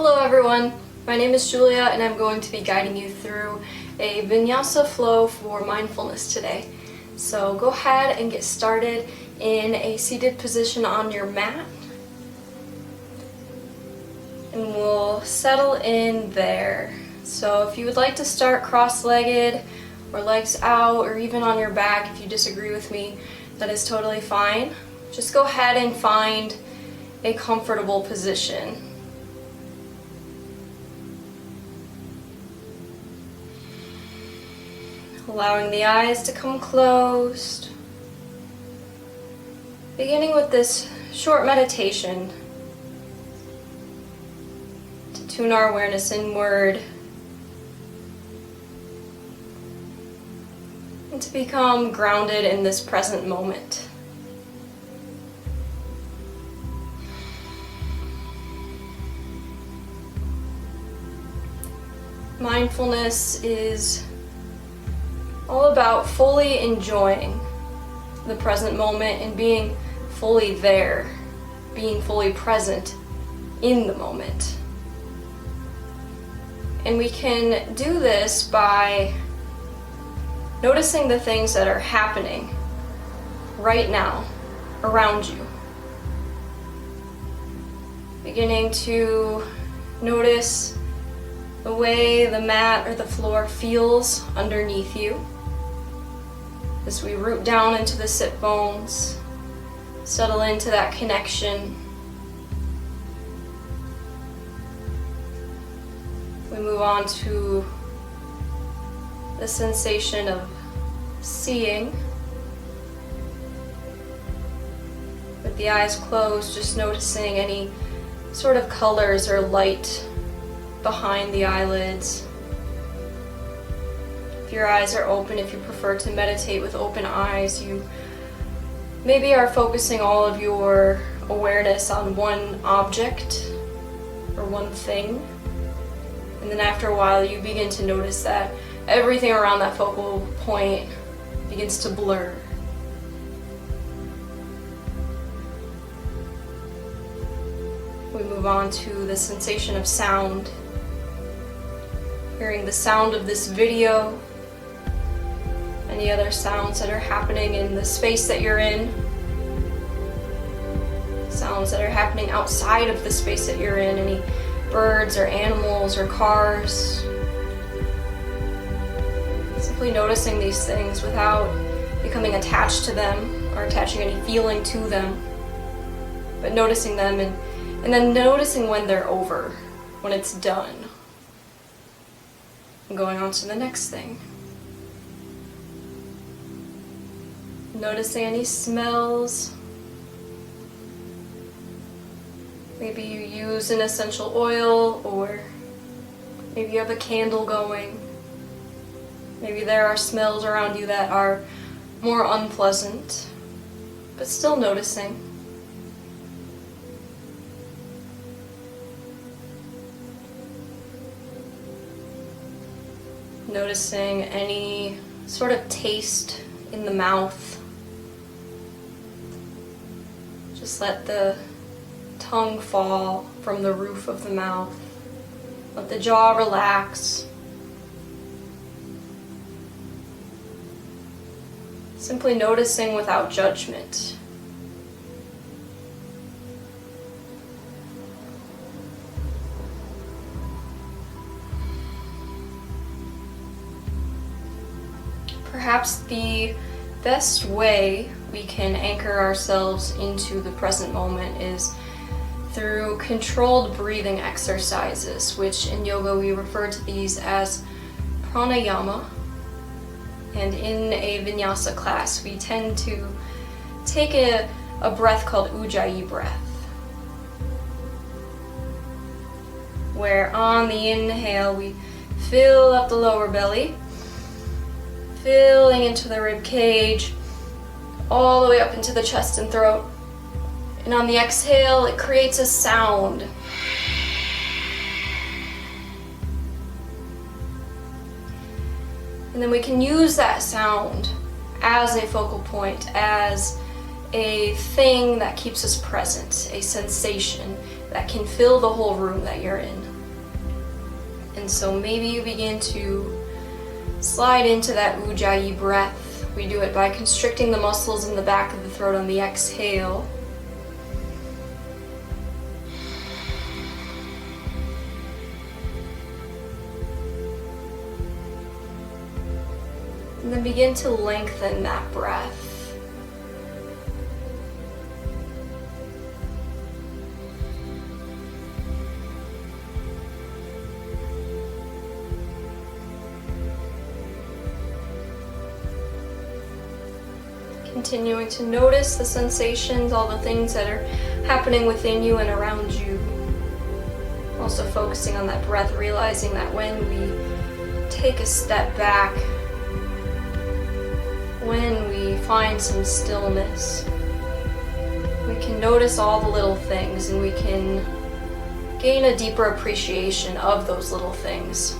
Hello everyone, my name is Julia and I'm going to be guiding you through a Vinyasa flow for mindfulness today. So go ahead and get started in a seated position on your mat. And we'll settle in there. So if you would like to start cross-legged or legs out or even on your back, if you disagree with me, that is totally fine. Just go ahead and find a comfortable position. Allowing the eyes to come closed. Beginning with this short meditation to tune our awareness inward and to become grounded in this present moment. Mindfulness is all about fully enjoying the present moment and being fully there, being fully present in the moment. And we can do this by noticing the things that are happening right now around you. Beginning to notice the way the mat or the floor feels underneath you. As we root down into the sit bones, settle into that connection. We move on to the sensation of seeing. With the eyes closed, just noticing any sort of colors or light behind the eyelids. If your eyes are open, if you prefer to meditate with open eyes, you maybe are focusing all of your awareness on one object or one thing. And then after a while you begin to notice that everything around that focal point begins to blur. We move on to the sensation of sound. Hearing the sound of this video, any other sounds that are happening in the space that you're in, sounds that are happening outside of the space that you're in, any birds or animals or cars. Simply noticing these things without becoming attached to them or attaching any feeling to them, but noticing them and then noticing when they're over, when it's done. And going on to the next thing. Noticing any smells. Maybe you use an essential oil, or maybe you have a candle going. Maybe there are smells around you that are more unpleasant, but still noticing. Noticing any sort of taste in the mouth. Just let the tongue fall from the roof of the mouth. Let the jaw relax. Simply noticing without judgment. Perhaps the best way we can anchor ourselves into the present moment is through controlled breathing exercises, which in yoga we refer to these as pranayama. And in a Vinyasa class we tend to take a breath called Ujjayi breath, where on the inhale we fill up the lower belly, filling into the rib cage, all the way up into the chest and throat. And on the exhale, it creates a sound. And then we can use that sound as a focal point, as a thing that keeps us present, a sensation that can fill the whole room that you're in. And so maybe you begin to slide into that Ujjayi breath. We do it by constricting the muscles in the back of the throat on the exhale. And then begin to lengthen that breath. Continuing to notice the sensations, all the things that are happening within you and around you. Also focusing on that breath, realizing that when we take a step back, when we find some stillness, we can notice all the little things and we can gain a deeper appreciation of those little things.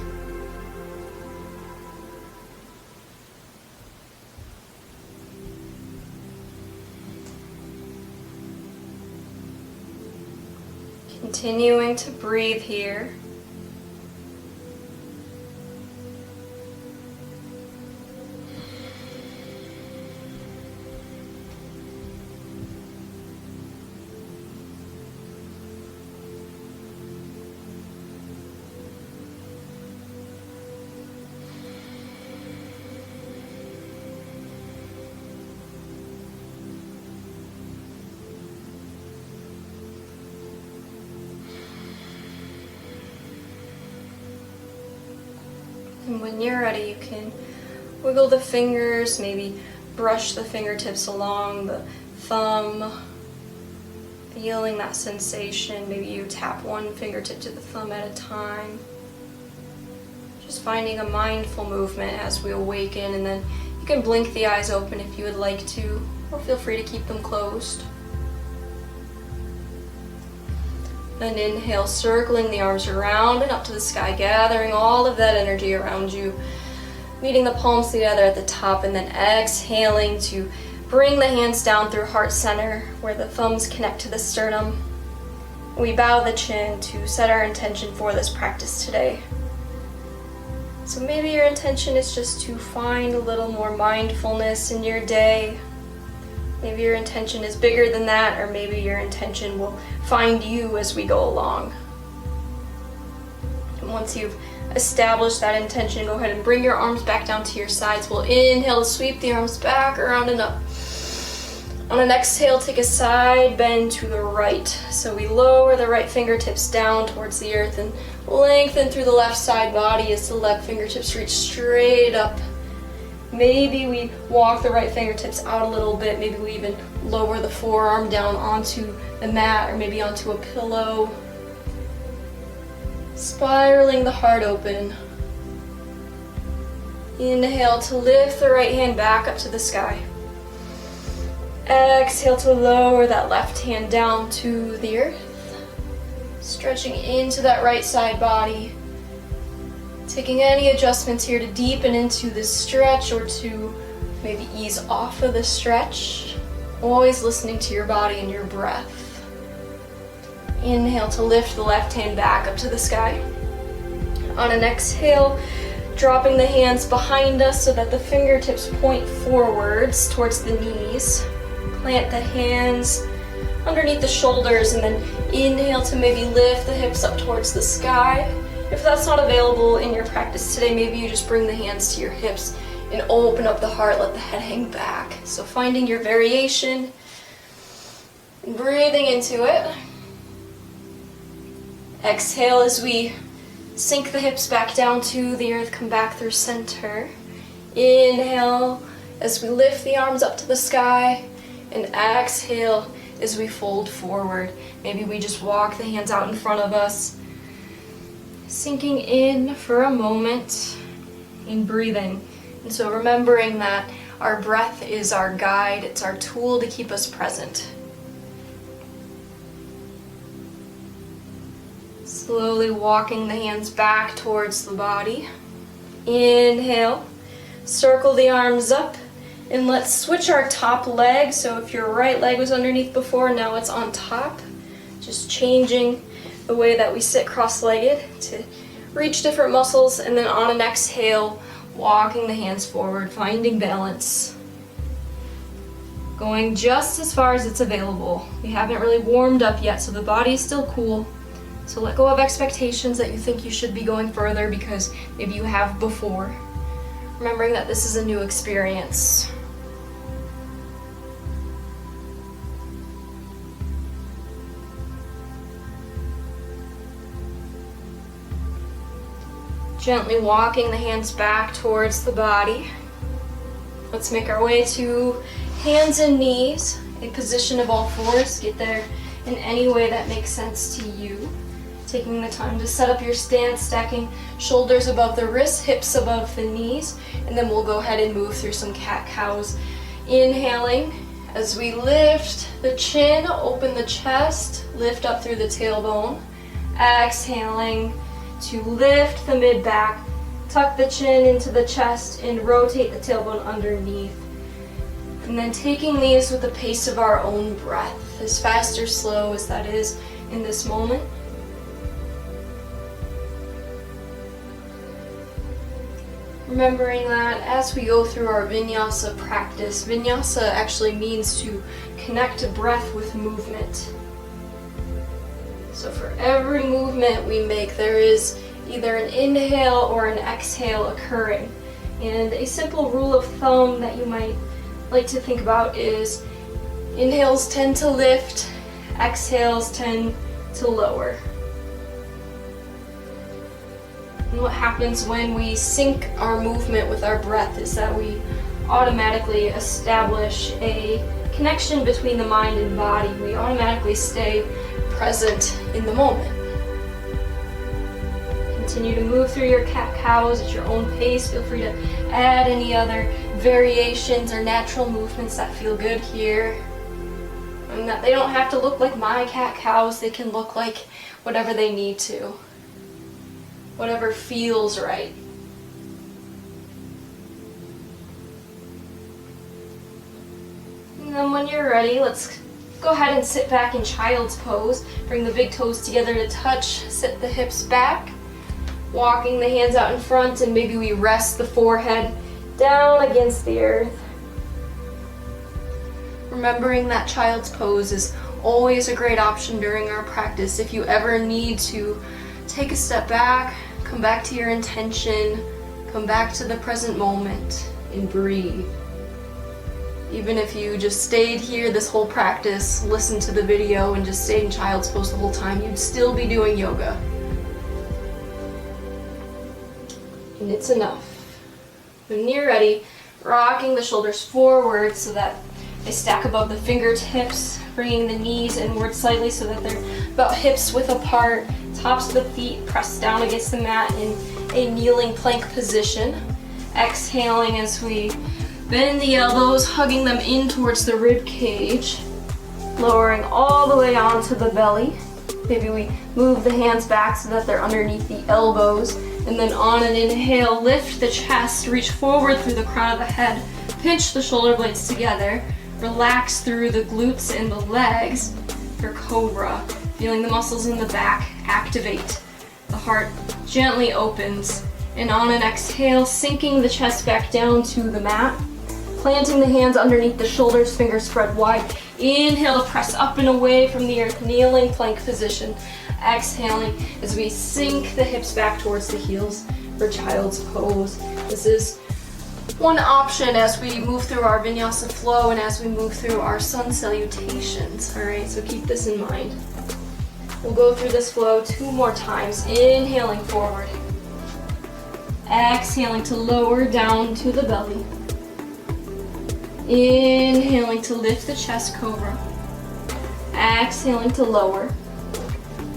Continuing to breathe here. And when you're ready, you can wiggle the fingers, maybe brush the fingertips along the thumb, feeling that sensation. Maybe you tap one fingertip to the thumb at a time. Just finding a mindful movement as we awaken, and then you can blink the eyes open if you would like to, or feel free to keep them closed. Then inhale, circling the arms around and up to the sky, gathering all of that energy around you, meeting the palms together at the top, and then exhaling to bring the hands down through heart center, where the thumbs connect to the sternum. We bow the chin to set our intention for this practice today. So maybe your intention is just to find a little more mindfulness in your day. Maybe your intention is bigger than that, or maybe your intention will find you as we go along. And once you've established that intention, go ahead and bring your arms back down to your sides. We'll inhale to sweep the arms back, around and up. On an exhale, take a side bend to the right. So we lower the right fingertips down towards the earth and lengthen through the left side body as the left fingertips reach straight up. Maybe we walk the right fingertips out a little bit. Maybe we even lower the forearm down onto the mat or maybe onto a pillow. Spiraling the heart open. Inhale to lift the right hand back up to the sky. Exhale to lower that left hand down to the earth. Stretching into that right side body. Taking any adjustments here to deepen into this stretch or to maybe ease off of the stretch. Always listening to your body and your breath. Inhale to lift the left hand back up to the sky. On an exhale, dropping the hands behind us so that the fingertips point forwards towards the knees. Plant the hands underneath the shoulders and then inhale to maybe lift the hips up towards the sky. If that's not available in your practice today, maybe you just bring the hands to your hips and open up the heart, let the head hang back. So finding your variation, breathing into it. Exhale as we sink the hips back down to the earth, come back through center. Inhale as we lift the arms up to the sky, and exhale as we fold forward. Maybe we just walk the hands out in front of us. Sinking in for a moment in breathing. And so remembering that our breath is our guide, it's our tool to keep us present. Slowly walking the hands back towards the body. Inhale, circle the arms up, and let's switch our top leg. So if your right leg was underneath before, now it's on top. Just changing the way that we sit cross-legged to reach different muscles, and then on an exhale, walking the hands forward, finding balance. Going just as far as it's available. We haven't really warmed up yet, so the body is still cool. So let go of expectations that you think you should be going further because maybe you have before. Remembering that this is a new experience. Gently walking the hands back towards the body. Let's make our way to hands and knees, a position of all fours. Get there in any way that makes sense to you. Taking the time to set up your stance, stacking shoulders above the wrists, hips above the knees, and then we'll go ahead and move through some cat-cows. Inhaling as we lift the chin, open the chest, lift up through the tailbone. Exhaling to lift the mid-back, tuck the chin into the chest, and rotate the tailbone underneath. And then taking these with the pace of our own breath, as fast or slow as that is in this moment. Remembering that as we go through our Vinyasa practice, Vinyasa actually means to connect breath with movement. So for every movement we make, there is either an inhale or an exhale occurring. And a simple rule of thumb that you might like to think about is inhales tend to lift, exhales tend to lower. And what happens when we sync our movement with our breath is that we automatically establish a connection between the mind and body. We automatically stay present in the moment. Continue to move through your cat-cows at your own pace. Feel free to add any other variations or natural movements that feel good here. And that they don't have to look like my cat-cows, they can look like whatever they need to. Whatever feels right. And then when you're ready, let's go ahead and sit back in child's pose. Bring the big toes together to touch, sit the hips back. Walking the hands out in front, and maybe we rest the forehead down against the earth. Remembering that child's pose is always a great option during our practice. If you ever need to take a step back, come back to your intention, come back to the present moment, and breathe. Even if you just stayed here this whole practice, listened to the video, and just stayed in child's pose the whole time, you'd still be doing yoga. And it's enough. When you're ready, rocking the shoulders forward so that they stack above the fingertips, bringing the knees inward slightly so that they're about hips width apart, tops of the feet pressed down against the mat in a kneeling plank position. Exhaling as we bend the elbows, hugging them in towards the rib cage, lowering all the way onto the belly. Maybe we move the hands back so that they're underneath the elbows. And then on an inhale, lift the chest, reach forward through the crown of the head, pinch the shoulder blades together, relax through the glutes and the legs for cobra. Feeling the muscles in the back activate. The heart gently opens. And on an exhale, sinking the chest back down to the mat, planting the hands underneath the shoulders, fingers spread wide. Inhale to press up and away from the earth, kneeling plank position. Exhaling as we sink the hips back towards the heels for child's pose. This is one option as we move through our Vinyasa flow and as we move through our sun salutations. All right, so keep this in mind. We'll go through this flow 2 more times. Inhaling forward. Exhaling to lower down to the belly. Inhaling to lift the chest, cobra. Exhaling to lower.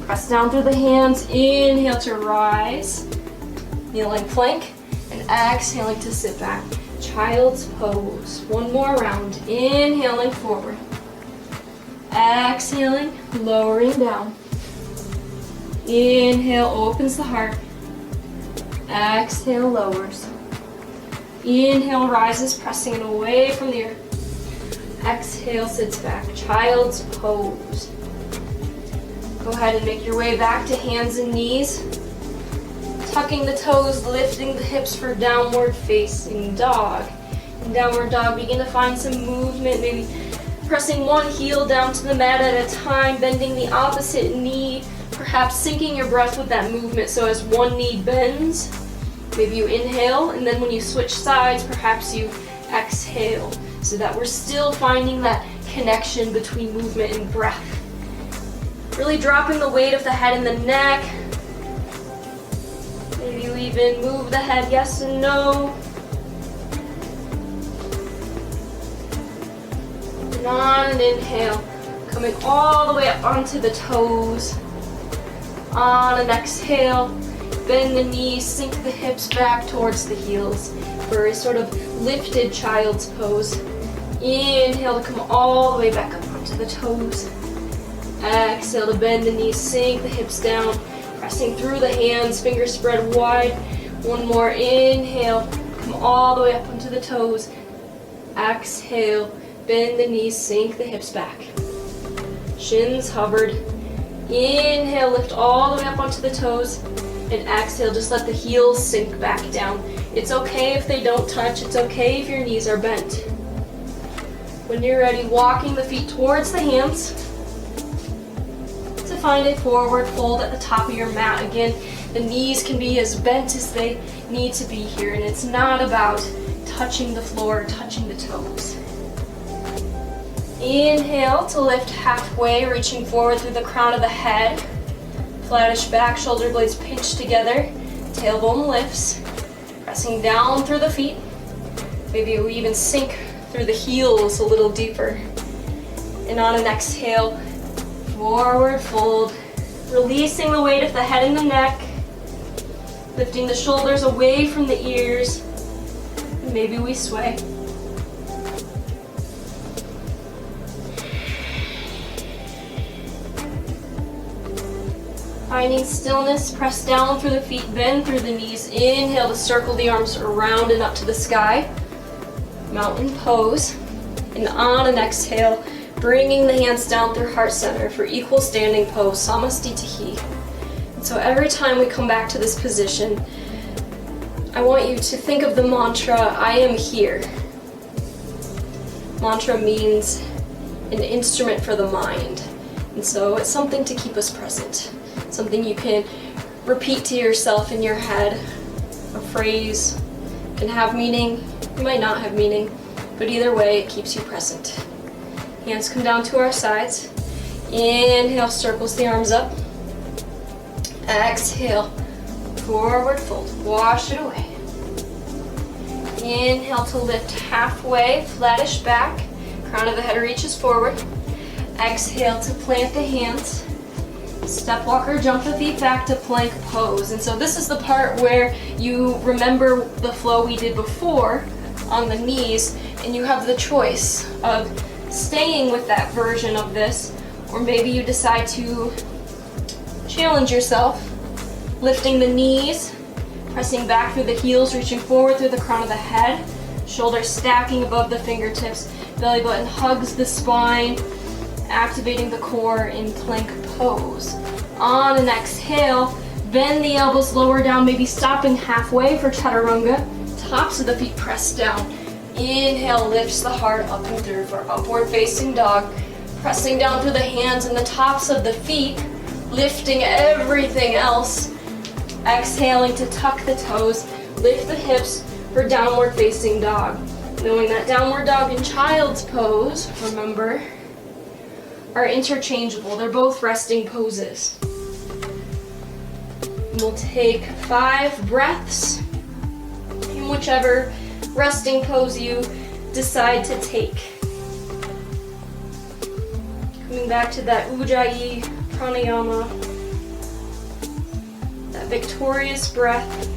Press down through the hands. Inhale to rise. Kneeling plank. And exhaling to sit back. Child's pose. 1 more round. Inhaling forward. Exhaling, lowering down. Inhale, opens the heart. Exhale, lowers. Inhale, rises, pressing it away from the earth. Exhale, sits back. Child's pose. Go ahead and make your way back to hands and knees. tucking the toes, lifting the hips for downward facing dog. In downward dog, begin to find some movement, maybe pressing one heel down to the mat at a time, bending the opposite knee, perhaps syncing your breath with that movement. So as one knee bends, maybe you inhale, and then when you switch sides, perhaps you exhale, so that we're still finding that connection between movement and breath. Really dropping the weight of the head and the neck. Maybe you even move the head yes and no. And on an inhale, coming all the way up onto the toes. On an exhale, bend the knees, sink the hips back towards the heels for a sort of lifted child's pose. Inhale to come all the way back up onto the toes. Exhale to bend the knees, sink the hips down, pressing through the hands, fingers spread wide. One more, inhale, come all the way up onto the toes. Exhale, bend the knees, sink the hips back. Shins hovered. Inhale, lift all the way up onto the toes. And exhale, just let the heels sink back down. It's okay if they don't touch. It's okay if your knees are bent. When you're ready, walking the feet towards the hands to find a forward fold at the top of your mat. Again, the knees can be as bent as they need to be here, and it's not about touching the floor, touching the toes. Inhale to lift halfway, reaching forward through the crown of the head. Flattish back, shoulder blades pinch together, tailbone lifts, pressing down through the feet. Maybe we even sink through the heels a little deeper. And on an exhale, forward fold, releasing the weight of the head and the neck, lifting the shoulders away from the ears. And maybe we sway. Finding stillness, press down through the feet, bend through the knees. Inhale to circle the arms around and up to the sky. Mountain pose. And on an exhale, bringing the hands down through heart center for equal standing pose, Samastitihi. And so every time we come back to this position, I want you to think of the mantra, I am here. Mantra means an instrument for the mind. And so it's something to keep us present. Something you can repeat to yourself in your head. A phrase can have meaning, it might not have meaning, but either way, it keeps you present. Hands come down to our sides. Inhale, circles the arms up. Exhale, forward fold, wash it away. Inhale to lift halfway, flattish back, crown of the head reaches forward. Exhale to plant the hands. Step walker, jump the feet back to plank pose. And so this is the part where you remember the flow we did before on the knees, and you have the choice of staying with that version of this, or maybe you decide to challenge yourself, lifting the knees, pressing back through the heels, reaching forward through the crown of the head, shoulders stacking above the fingertips, belly button hugs the spine, activating the core in plank pose. On an exhale, bend the elbows lower down, maybe stopping halfway for chaturanga. Tops of the feet press down. Inhale, lifts the heart up and through for upward facing dog. Pressing down through the hands and the tops of the feet, lifting everything else. Exhaling to tuck the toes, lift the hips for downward facing dog. Knowing that downward dog and child's pose, remember, are interchangeable. They're both resting poses. We'll take 5 breaths in whichever resting pose you decide to take. Coming back to that Ujjayi pranayama, that victorious breath.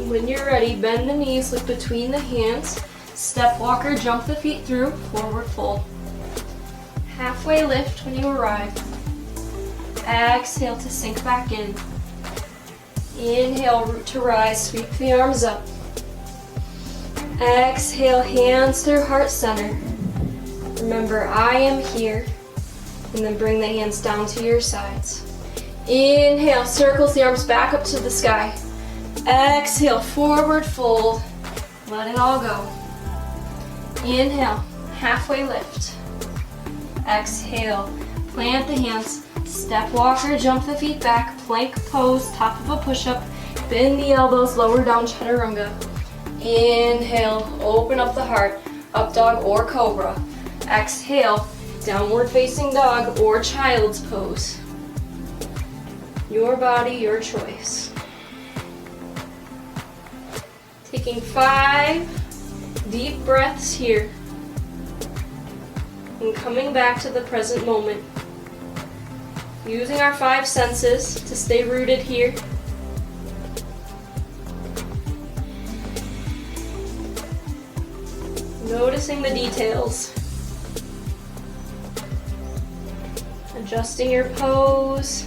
When you're ready, bend the knees, look between the hands, step walker, jump the feet through, forward fold. Halfway lift when you arrive. Exhale to sink back in. Inhale, root to rise, sweep the arms up. Exhale, hands through heart center. Remember, I am here. And then bring the hands down to your sides. Inhale, circles the arms back up to the sky. Exhale, forward fold. Let it all go. Inhale, halfway lift. Exhale, plant the hands. Step walker, jump the feet back. Plank pose, top of a push-up. Bend the elbows, lower down chaturanga. Inhale, open up the heart. Up dog or cobra. Exhale, downward facing dog or child's pose. Your body, your choice. Taking 5 deep breaths here. And coming back to the present moment. Using our 5 senses to stay rooted here. Noticing the details. Adjusting your pose.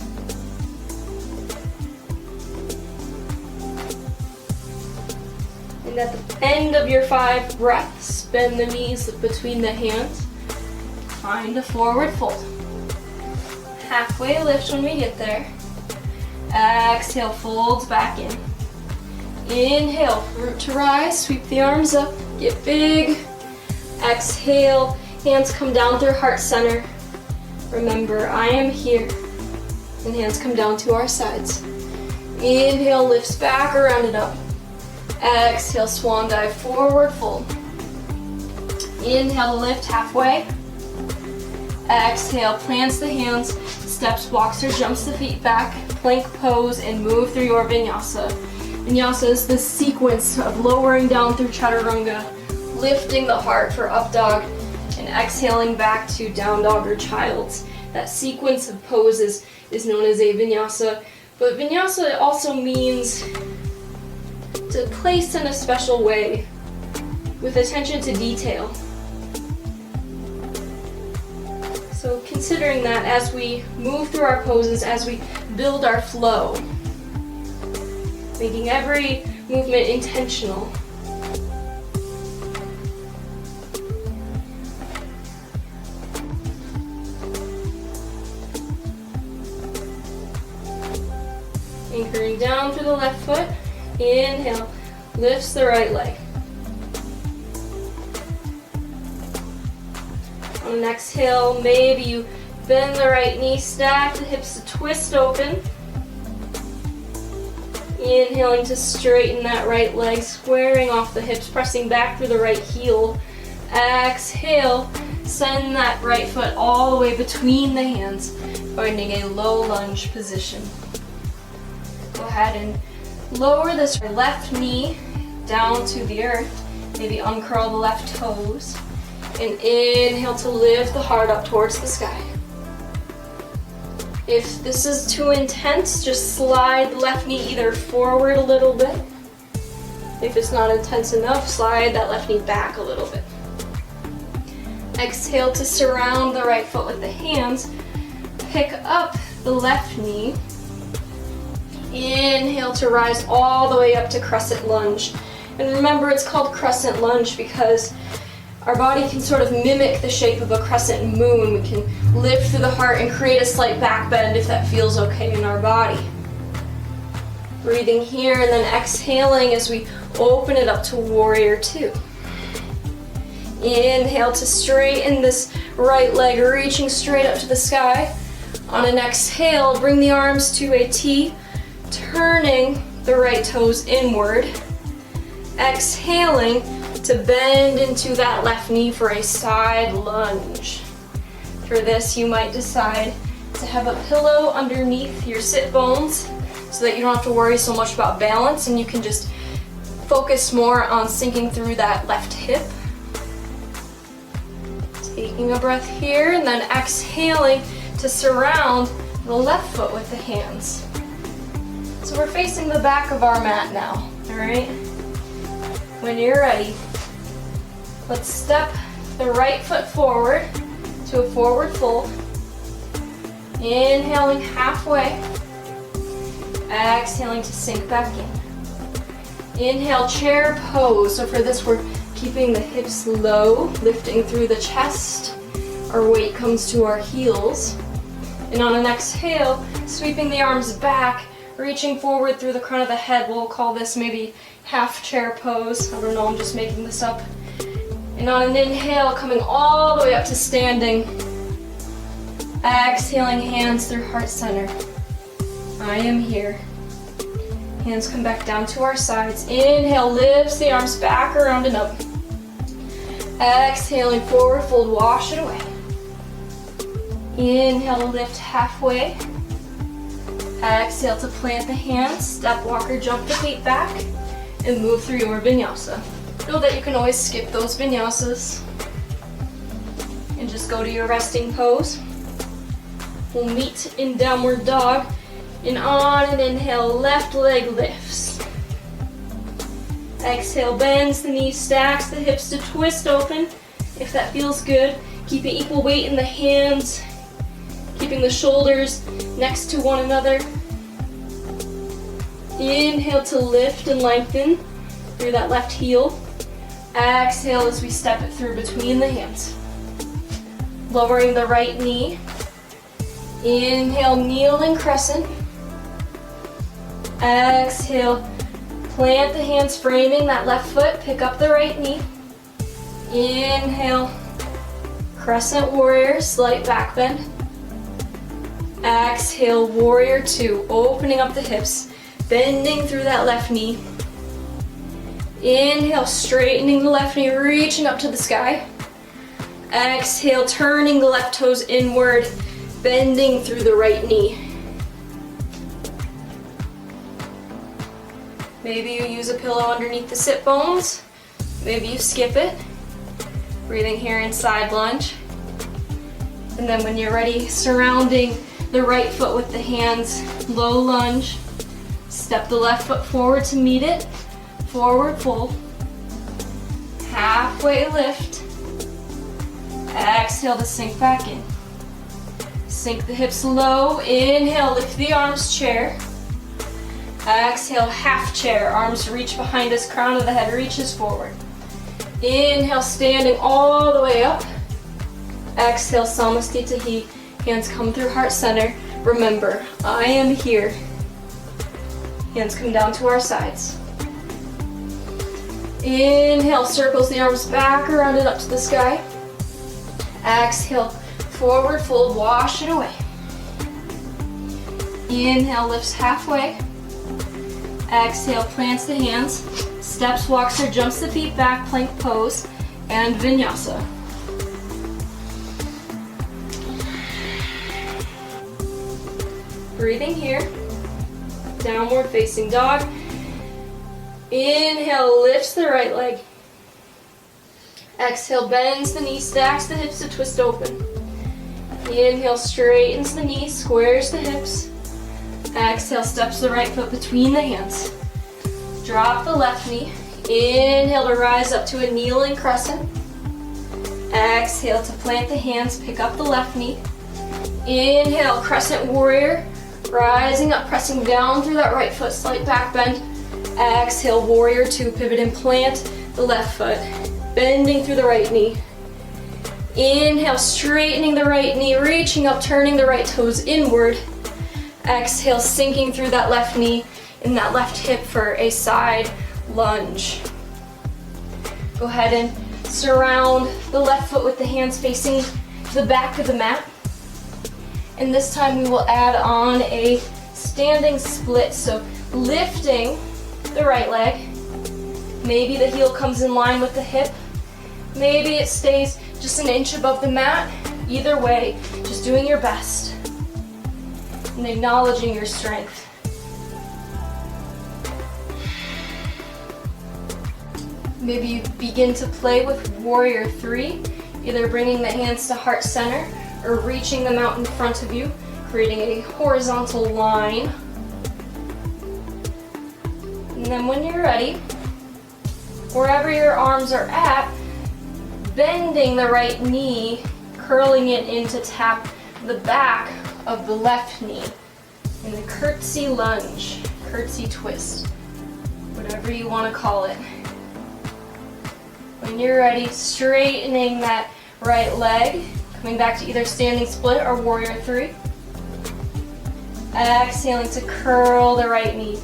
And at the end of your 5 breaths, bend the knees between the hands. Find a forward fold. Halfway lift when we get there. Exhale, folds back in. Inhale, root to rise, sweep the arms up, get big. Exhale, hands come down through heart center. Remember, I am here. And hands come down to our sides. Inhale, lifts back, around and up. Exhale, swan dive, forward fold. Inhale to lift halfway. Exhale, plants the hands, steps, walks or jumps the feet back, plank pose, and move through your vinyasa. Vinyasa is the sequence of lowering down through chaturanga, lifting the heart for up dog, and exhaling back to down dog or child's. That sequence of poses is known as a vinyasa, but vinyasa also means to place in a special way with attention to detail. So considering that as we move through our poses, as we build our flow, making every movement intentional. Anchoring down through the left foot. Inhale, lifts the right leg. On an exhale, maybe you bend the right knee, stack the hips to twist open. Inhaling to straighten that right leg, squaring off the hips, pressing back through the right heel. Exhale, send that right foot all the way between the hands, finding a low lunge position. Go ahead and lower this left knee down to the earth. Maybe uncurl the left toes. And inhale to lift the heart up towards the sky. If this is too intense, just slide the left knee either forward a little bit. If it's not intense enough, slide that left knee back a little bit. Exhale to surround the right foot with the hands. Pick up the left knee. Inhale to rise all the way up to crescent lunge. And remember, it's called crescent lunge because our body can sort of mimic the shape of a crescent moon. We can lift through the heart and create a slight back bend if that feels okay in our body. Breathing here and then exhaling as we open it up to warrior 2. Inhale to straighten this right leg, reaching straight up to the sky. On an exhale, bring the arms to a T, turning the right toes inward. Exhaling to bend into that left knee for a side lunge. For this, you might decide to have a pillow underneath your sit bones so that you don't have to worry so much about balance and you can just focus more on sinking through that left hip. Taking a breath here and then exhaling to surround the left foot with the hands. So we're facing the back of our mat now, all right? When you're ready, let's step the right foot forward to a forward fold. Inhaling halfway. Exhaling to sink back in. Inhale, chair pose. So for this, we're keeping the hips low, lifting through the chest. Our weight comes to our heels. And on an exhale, sweeping the arms back, reaching forward through the crown of the head. We'll call this maybe half chair pose. I don't know, I'm just making this up. And on an inhale, coming all the way up to standing. Exhaling, hands through heart center. I am here. Hands come back down to our sides. Inhale, lifts the arms back, around and up. Exhaling, forward fold, wash it away. Inhale to lift halfway. Exhale to plant the hands, step walker, jump the feet back, and move through your vinyasa. Know that you can always skip those vinyasas and just go to your resting pose. We'll meet in downward dog. And on an inhale, left leg lifts. Exhale, bends the knees, stacks the hips to twist open. If that feels good, keeping equal weight in the hands, keeping the shoulders next to one another. Inhale to lift and lengthen through that left heel. Exhale as we step it through between the hands. Lowering the right knee. Inhale, kneeling crescent. Exhale, plant the hands, framing that left foot, pick up the right knee. Inhale, crescent warrior, slight back bend. Exhale, warrior two, opening up the hips, bending through that left knee. Inhale, straightening the left knee, reaching up to the sky. Exhale, turning the left toes inward, bending through the right knee. Maybe you use a pillow underneath the sit bones. Maybe you skip it. Breathing here in side lunge. And then when you're ready, surrounding the right foot with the hands, low lunge. Step the left foot forward to meet it. Forward fold. Halfway lift. Exhale to sink back in. Sink the hips low. Inhale, lift the arms, chair. Exhale, half chair. Arms reach behind us, crown of the head reaches forward. Inhale, standing all the way up. Exhale, Samastitihi. Hands come through heart center. Remember, I am here. Hands come down to our sides. Inhale, circles the arms back, around and up to the sky. Exhale, forward fold, wash it away. Inhale, lifts halfway. Exhale, plants the hands, steps, walks or jumps the feet back, plank pose, and vinyasa. Breathing here, downward facing dog. Inhale, lifts the right leg. Exhale, bends the knee, stacks the hips to twist open. Inhale, straightens the knee, squares the hips. Exhale, steps the right foot between the hands. Drop the left knee. Inhale to rise up to a kneeling crescent. Exhale to plant the hands, pick up the left knee. Inhale, crescent warrior. Rising up, pressing down through that right foot, slight back bend. Exhale, warrior two, pivot and plant the left foot. Bending through the right knee. Inhale, straightening the right knee, reaching up, turning the right toes inward. Exhale, sinking through that left knee and that left hip for a side lunge. Go ahead and surround the left foot with the hands facing the back of the mat. And this time we will add on a standing split. So lifting the right leg. Maybe the heel comes in line with the hip. Maybe it stays just an inch above the mat. Either way, just doing your best. And acknowledging your strength. Maybe you begin to play with warrior three, either bringing the hands to heart center or reaching them out in front of you, creating a horizontal line. And then when you're ready, wherever your arms are at, bending the right knee, curling it in to tap the back of the left knee. in the curtsy lunge, curtsy twist, whatever you want to call it. When you're ready, straightening that right leg, coming back to either standing split or warrior three. Exhaling to curl the right knee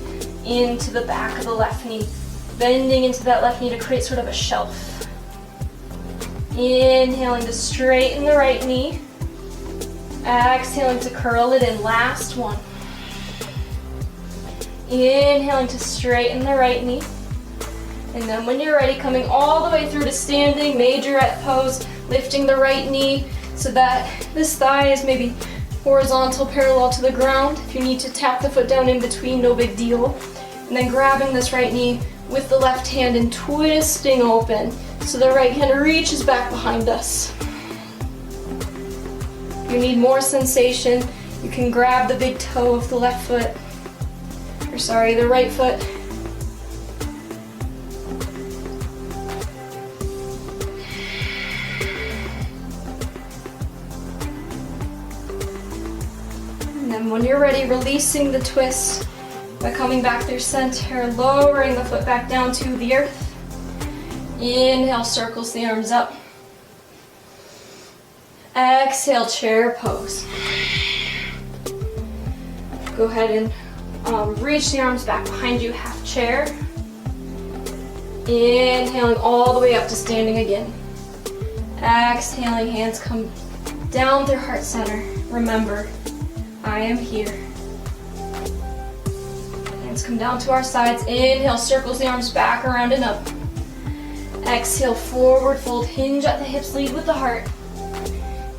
into the back of the left knee, bending into that left knee to create sort of a shelf. Inhaling to straighten the right knee. Exhaling to curl it in. Last one. Inhaling to straighten the right knee. And then when you're ready, coming all the way through to standing, majorette pose, lifting the right knee so that this thigh is maybe horizontal, parallel to the ground. If you need to tap the foot down in between, no big deal. And then grabbing this right knee with the left hand and twisting open so the right hand reaches back behind us. If you need more sensation, you can grab the big toe of the left foot, the right foot. And then when you're ready, releasing the twist by coming back through center, lowering the foot back down to the earth. Inhale, circles the arms up. Exhale, chair pose. Go ahead and reach the arms back behind you, half chair. Inhaling all the way up to standing again. Exhaling, hands come down through heart center. Remember, I am here. Hands come down to our sides. Inhale, circles the arms back, around and up. Exhale, forward fold, hinge at the hips, lead with the heart.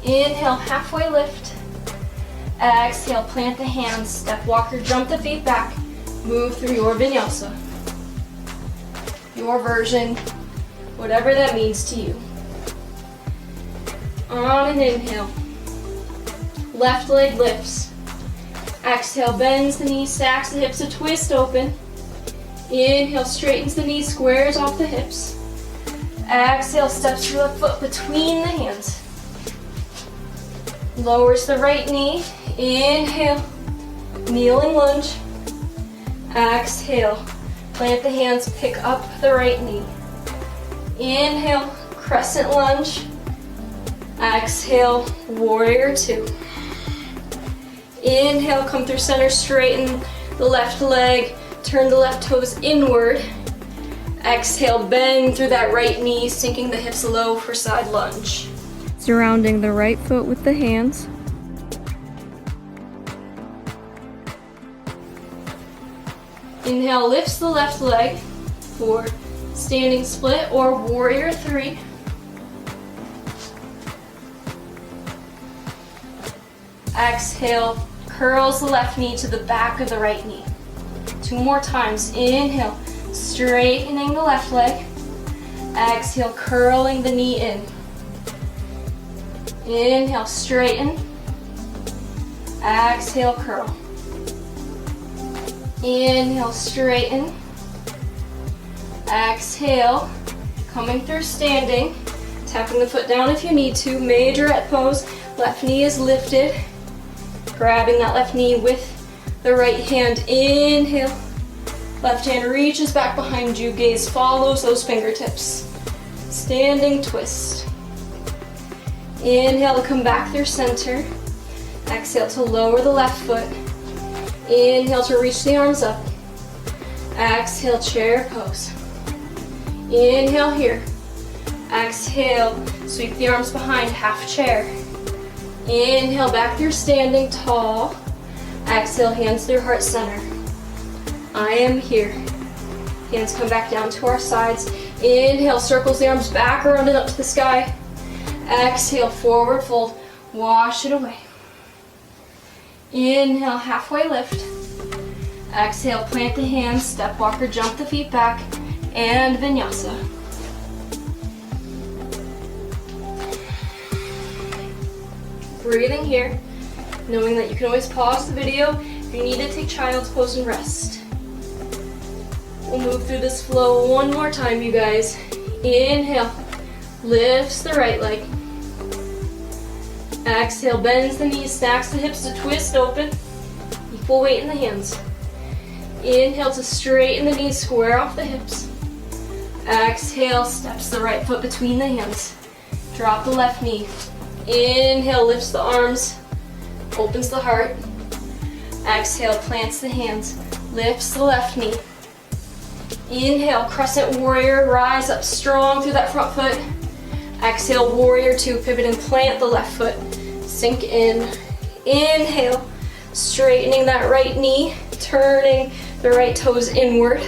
Inhale, halfway lift. Exhale, plant the hands, step walker, jump the feet back. Move through your vinyasa. Your version, whatever that means to you. On an inhale, left leg lifts. Exhale, bends the knees, stacks the hips to twist open. Inhale, straightens the knees, squares off the hips. Exhale, steps your left foot between the hands. Lowers the right knee. Inhale, kneeling lunge. Exhale, plant the hands, pick up the right knee. Inhale, crescent lunge. Exhale, warrior two. Inhale, come through center, straighten the left leg, turn the left toes inward. Exhale, bend through that right knee, sinking the hips low for side lunge. Surrounding the right foot with the hands. Inhale, lifts the left leg for standing split or warrior three. Exhale, curls the left knee to the back of the right knee. Two more times. Inhale, straightening the left leg. Exhale, curling the knee in. Inhale, straighten. Exhale, curl. Inhale, straighten. Exhale, coming through standing. Tapping the foot down if you need to. Majorette pose. Left knee is lifted. Grabbing that left knee with the right hand. Inhale. Left hand reaches back behind you. Gaze follows those fingertips. Standing twist. Inhale to come back through center. Exhale to lower the left foot. Inhale to reach the arms up. Exhale, chair pose. Inhale here. Exhale, sweep the arms behind, half chair. Inhale, back through standing tall. Exhale, hands through heart center. I am here. Hands come back down to our sides. Inhale, circles the arms back, around and up to the sky. Exhale, forward fold, wash it away. Inhale, halfway lift. Exhale, plant the hands, step walker, jump the feet back, and vinyasa. Breathing here, knowing that you can always pause the video if you need to take child's pose and rest. We'll move through this flow one more time, you guys. Inhale, lifts the right leg. Exhale, bends the knees, stacks the hips to twist open. Equal weight in the hands. Inhale to straighten the knees, square off the hips. Exhale, steps the right foot between the hands. Drop the left knee. Inhale, lifts the arms, opens the heart. Exhale, plants the hands, lifts the left knee. Inhale, crescent warrior, rise up strong through that front foot. Exhale, warrior two, pivot and plant the left foot. Sink in. Inhale, straightening that right knee, turning the right toes inward.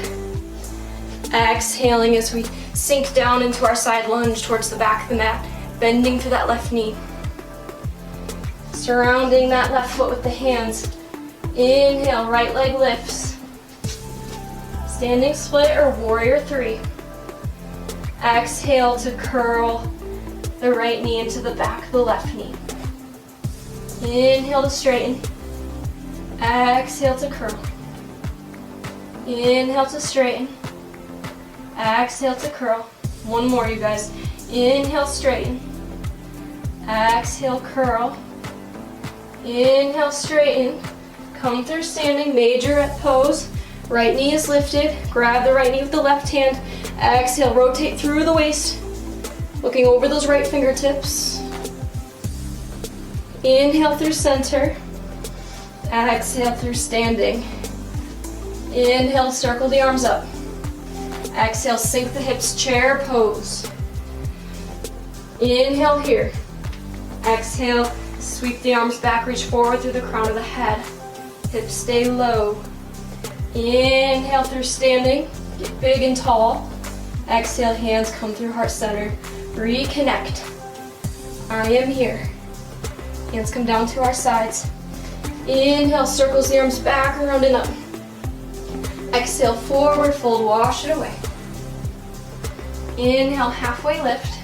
Exhaling as we sink down into our side lunge towards the back of the mat, bending through that left knee. Surrounding that left foot with the hands. Inhale, right leg lifts. Standing split or warrior three. Exhale to curl the right knee into the back of the left knee. Inhale to straighten. Exhale to curl. Inhale to straighten. Exhale to curl. One more, you guys. Inhale, straighten. Exhale, curl. Inhale, straighten. Come through standing, majorette pose. Right knee is lifted. Grab the right knee with the left hand. Exhale, rotate through the waist. Looking over those right fingertips. Inhale through center. Exhale through standing. Inhale, circle the arms up. Exhale, sink the hips, chair pose. Inhale here. Exhale, sweep the arms back, reach forward through the crown of the head. Hips stay low. Inhale through standing, get big and tall. Exhale, hands come through heart center. Reconnect. I am here. Hands come down to our sides. Inhale, circles the arms back, around and up. Exhale, forward fold, wash it away. Inhale, halfway lift.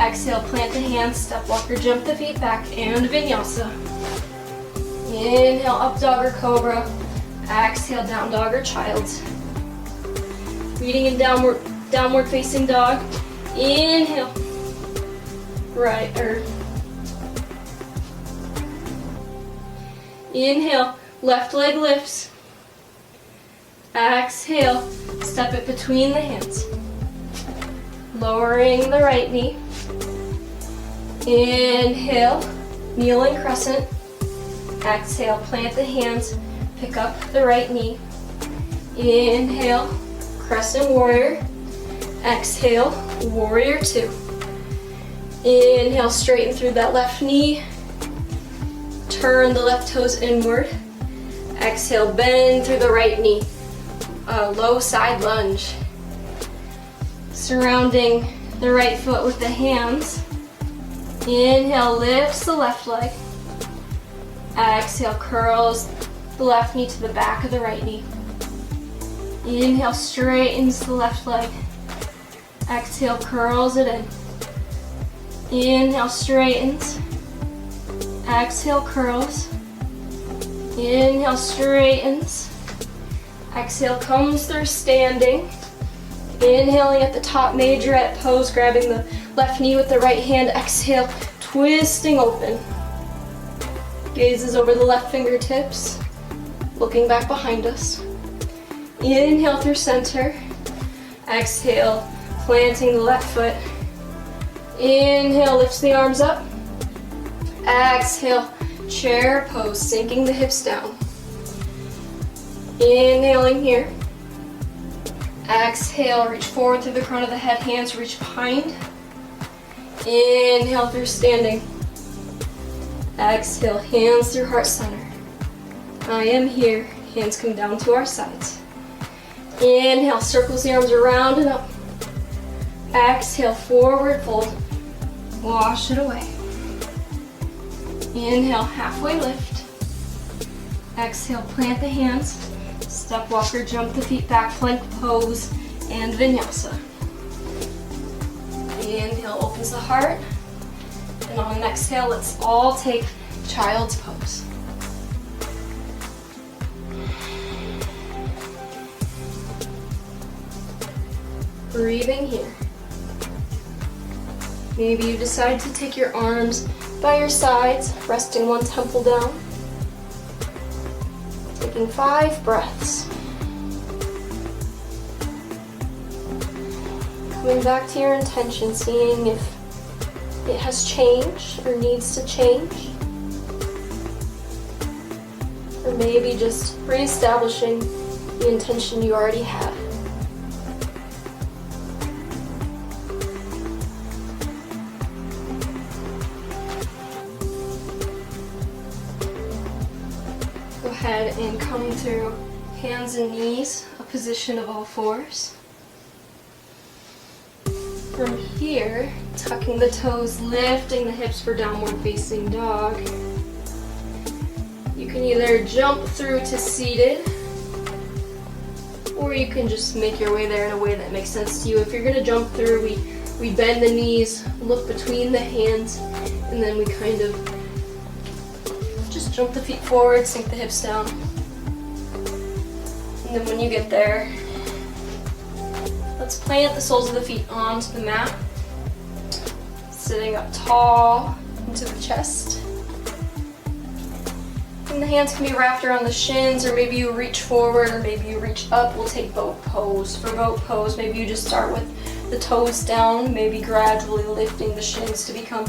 Exhale, plant the hands, step walker, jump the feet back, and Vinyasa. Inhale, up dog or cobra. Exhale, down dog or child's. Reading in downward facing dog. Inhale, right, inhale, left leg lifts. Exhale, step it between the hands. Lowering the right knee. Inhale, kneeling crescent. Exhale, plant the hands, pick up the right knee. Inhale, crescent warrior. Exhale, warrior two. Inhale, straighten through that left knee. Turn the left toes inward. Exhale, bend through the right knee. Low side lunge. Surrounding the right foot with the hands. Inhale, lifts the left leg. Exhale, curls the left knee to the back of the right knee. Inhale, straightens the left leg. Exhale, curls it in. Inhale, straightens. Exhale, curls. Inhale, straightens. Exhale, comes through standing. Inhaling at the top, majorette pose, grabbing the left knee with the right hand. Exhale, twisting open. Gazes over the left fingertips, looking back behind us. Inhale through center. Exhale, planting the left foot. Inhale, lifts the arms up. Exhale, chair pose, sinking the hips down. Inhaling here. Exhale, reach forward through the crown of the head, hands reach behind. Inhale through standing. Exhale, hands through heart center. I am here. Hands come down to our sides. Inhale, circles the arms around and up. Exhale, forward fold. Wash it away. Inhale, halfway lift. Exhale, plant the hands. Step walker, jump the feet back, plank pose, and Vinyasa. Inhale, opens the heart. And on an exhale, let's all take child's pose. Breathing here. Maybe you decide to take your arms by your sides, resting one temple down. Taking 5 breaths. Coming back to your intention, seeing if it has changed or needs to change. Or maybe just reestablishing the intention you already had. Go ahead and come through hands and knees, a position of all fours. From here, tucking the toes, lifting the hips for downward facing dog. You can either jump through to seated, or you can just make your way there in a way that makes sense to you. If you're going to jump through, we bend the knees, look between the hands, and then we kind of just jump the feet forward, sink the hips down. And then when you get there, let's plant the soles of the feet onto the mat. Sitting up tall into the chest. And the hands can be wrapped around the shins, or maybe you reach forward, or maybe you reach up. We'll take boat pose. For boat pose, maybe you just start with the toes down, maybe gradually lifting the shins to become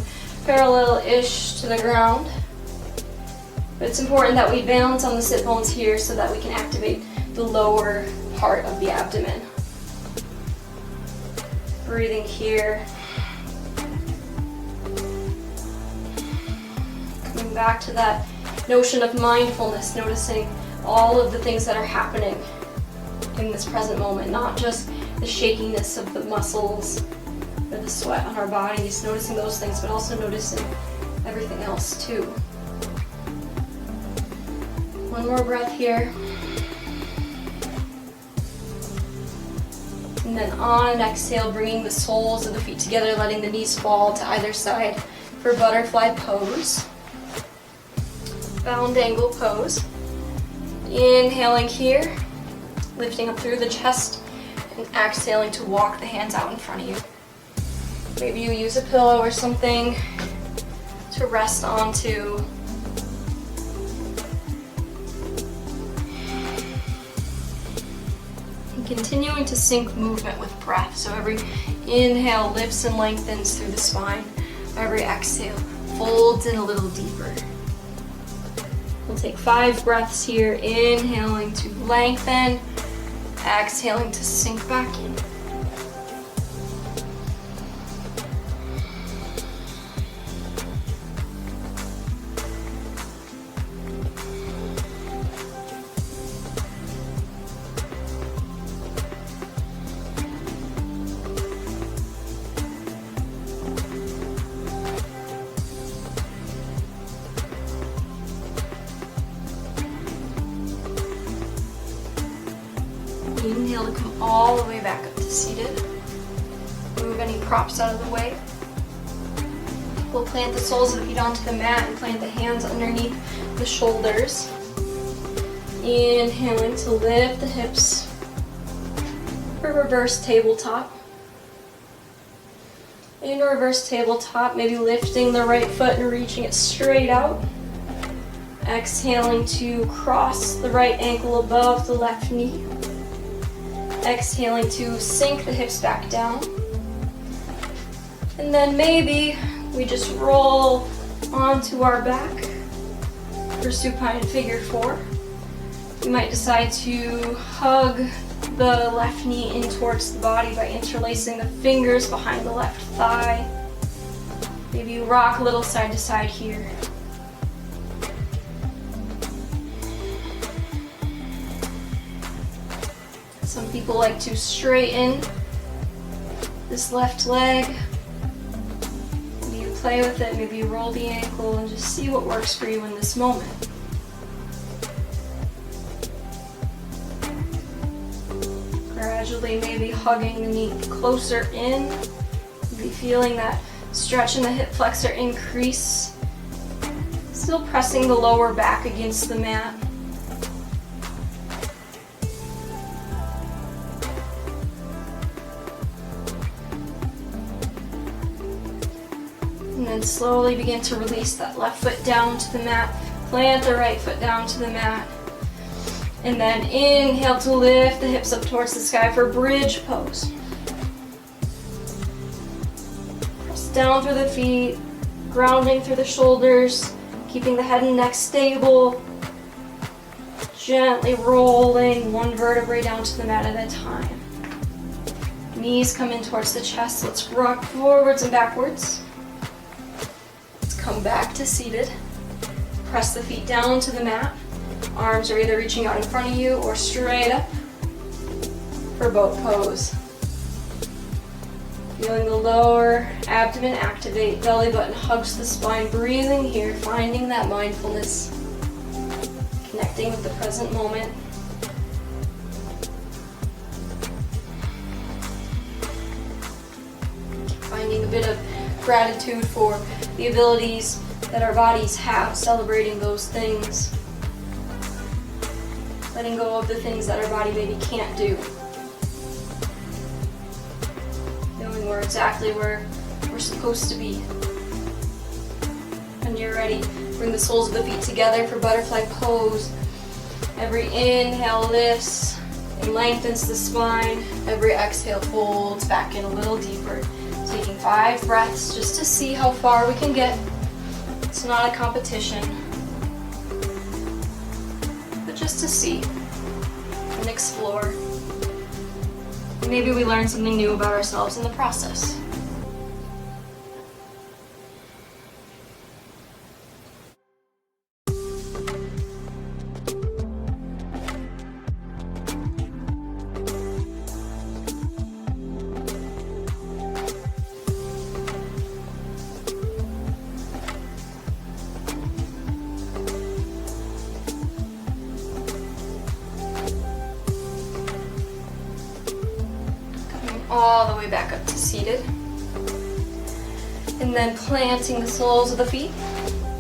parallel-ish to the ground. But it's important that we balance on the sit bones here so that we can activate the lower part of the abdomen. Breathing here. Coming back to that notion of mindfulness, noticing all of the things that are happening in this present moment, not just the shakiness of the muscles or the sweat on our bodies, noticing those things, but also noticing everything else too. One more breath here. And then on an exhale, bringing the soles of the feet together, letting the knees fall to either side for butterfly pose. Bound angle pose. Inhaling here, lifting up through the chest, and exhaling to walk the hands out in front of you. Maybe you use a pillow or something to rest onto. And continuing to sync movement with breath. So every inhale lifts and lengthens through the spine. Every exhale folds in a little deeper. We'll take 5 breaths here, inhaling to lengthen, exhaling to sink back in. Inhale to come all the way back up to seated. Move any props out of the way. We'll plant the soles of the feet onto the mat and plant the hands underneath the shoulders. Inhaling to lift the hips for reverse tabletop. In reverse tabletop, maybe lifting the right foot and reaching it straight out. Exhaling to cross the right ankle above the left knee. Exhaling to sink the hips back down. And then maybe we just roll onto our back for supine figure 4. You might decide to hug the left knee in towards the body by interlacing the fingers behind the left thigh. Maybe you rock a little side to side here. Some people like to straighten this left leg. Maybe you play with it, maybe you roll the ankle and just see what works for you in this moment. Gradually maybe hugging the knee closer in. Maybe feeling that stretch in the hip flexor increase. Still pressing the lower back against the mat. And then slowly begin to release that left foot down to the mat. Plant the right foot down to the mat. And then inhale to lift the hips up towards the sky for bridge pose. Press down through the feet, grounding through the shoulders, keeping the head and neck stable. Gently rolling one vertebrae down to the mat at a time. Knees come in towards the chest. Let's rock forwards and backwards. Let's come back to seated. Press the feet down to the mat. Arms are either reaching out in front of you or straight up for boat pose. Feeling the lower abdomen activate, belly button hugs the spine, breathing here, finding that mindfulness, connecting with the present moment. Finding a bit of gratitude for the abilities that our bodies have, celebrating those things. Letting go of the things that our body maybe can't do. Knowing we're exactly where we're supposed to be. When you're ready, bring the soles of the feet together for butterfly pose. Every inhale lifts and lengthens the spine. Every exhale folds back in a little deeper. Taking 5 breaths just to see how far we can get. It's not a competition, but just to see and explore. Maybe we learn something new about ourselves in the process. All the way back up to seated. And then planting the soles of the feet,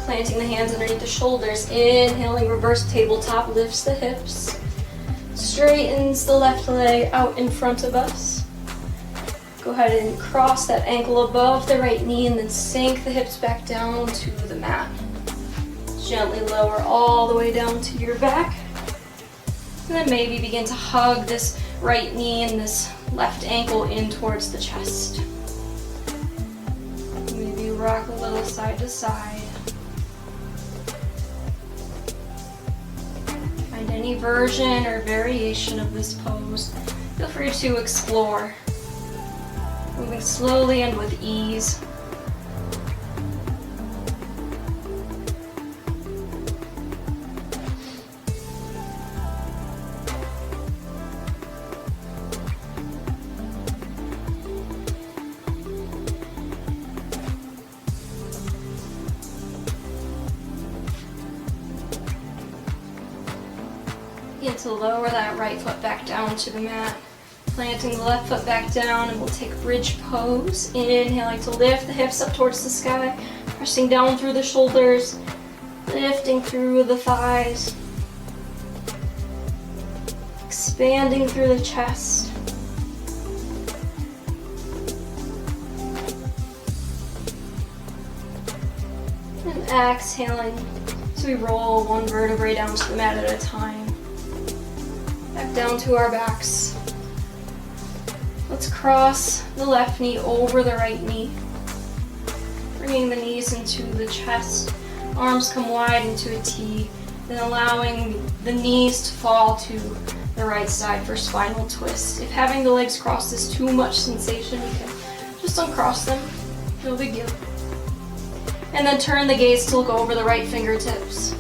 planting the hands underneath the shoulders. Inhaling, reverse tabletop, lifts the hips, straightens the left leg out in front of us. Go ahead and cross that ankle above the right knee and then sink the hips back down to the mat. Gently lower all the way down to your back. And then maybe begin to hug this right knee and this left ankle in towards the chest. Maybe rock a little side to side. Find any version or variation of this pose. Feel free to explore. Moving slowly and with ease. Begin to lower that right foot back down to the mat. Planting the left foot back down, and we'll take bridge pose. Inhaling to lift the hips up towards the sky. Pressing down through the shoulders. Lifting through the thighs. Expanding through the chest. And exhaling as we roll one vertebrae down to the mat at a time. Back down to our backs. Let's cross the left knee over the right knee. Bringing the knees into the chest. Arms come wide into a T. Then allowing the knees to fall to the right side for spinal twist. If having the legs crossed is too much sensation, you can just uncross them. No big deal. And then turn the gaze to look over the right fingertips.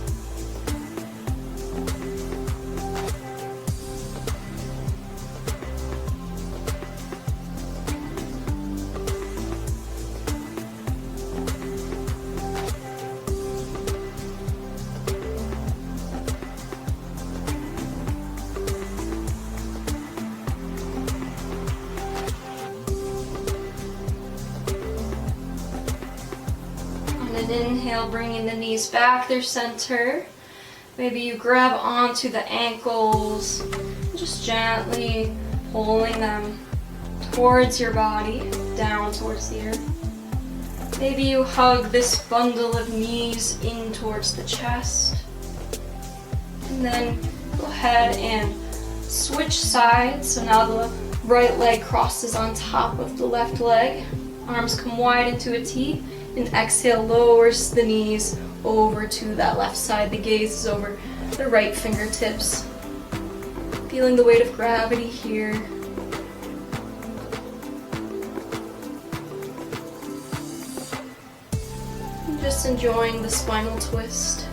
Inhale, bringing the knees back, their center. Maybe you grab onto the ankles, just gently pulling them towards your body, down towards the earth. Maybe you hug this bundle of knees in towards the chest. And then Go ahead and switch sides. So now the right leg crosses on top of the left leg. Arms come wide into a T, and exhale, lowers the knees over to that left side. The gaze is over the right fingertips. Feeling the weight of gravity here. And just enjoying the spinal twist.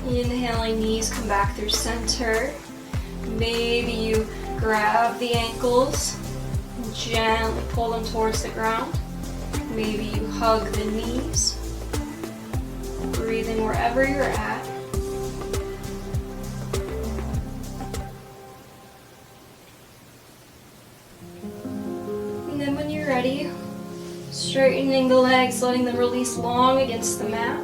Inhaling, knees come back through center. Maybe you grab the ankles and gently pull them towards the ground. Maybe you hug the knees. Breathing wherever you're at. And then when you're ready, straightening the legs, letting them release long against the mat.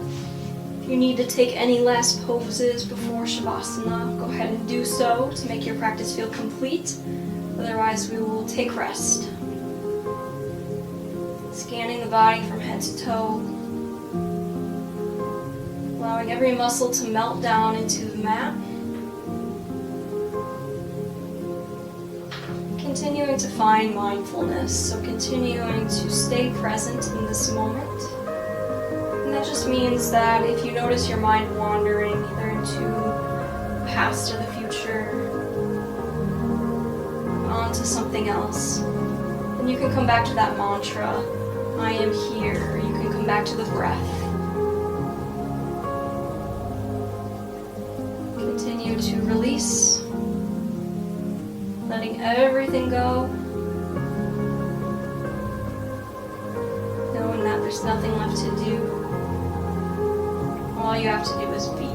If you need to take any last poses before Shavasana, go ahead and do so to make your practice feel complete. Otherwise, we will take rest. Scanning the body from head to toe. Allowing every muscle to melt down into the mat. Continuing to find mindfulness, so continuing to stay present in this moment. And that just means that if you notice your mind wandering either into the past or the future, onto something else, then you can come back to that mantra, I am here, or you can come back to the breath. Continue to release, letting everything go, knowing that there's nothing left to do. All you have to do is be.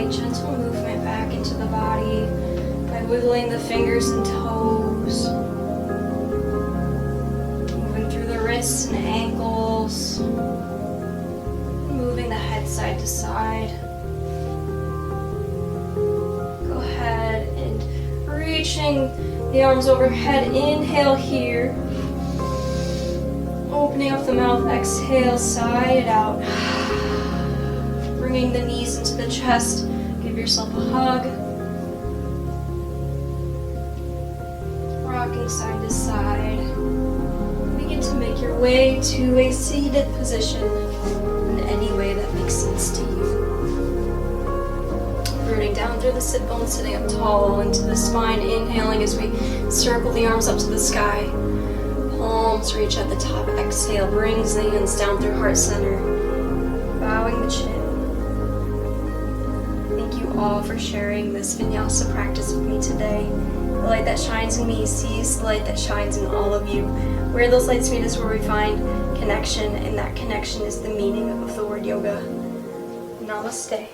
body, gentle movement back into the body by wiggling the fingers and toes, moving through the wrists and ankles, moving the head side to side. Go ahead and reaching the arms overhead. Inhale here. Opening up the mouth, exhale, sigh it out. Bringing the knees into the chest. Give yourself a hug. Rocking side to side. Begin to make your way to a seated position in any way that makes sense to you. Rooting down through the sit bones, sitting up tall into the spine. Inhaling as we circle the arms up to the sky. Palms reach at the top. Exhale, brings the hands down through heart center. Bowing the chin. Thank you all for sharing this Vinyasa practice with me today. The light that shines in me sees the light that shines in all of you. Where those lights meet is where we find connection, and that connection is the meaning of the word yoga. Namaste.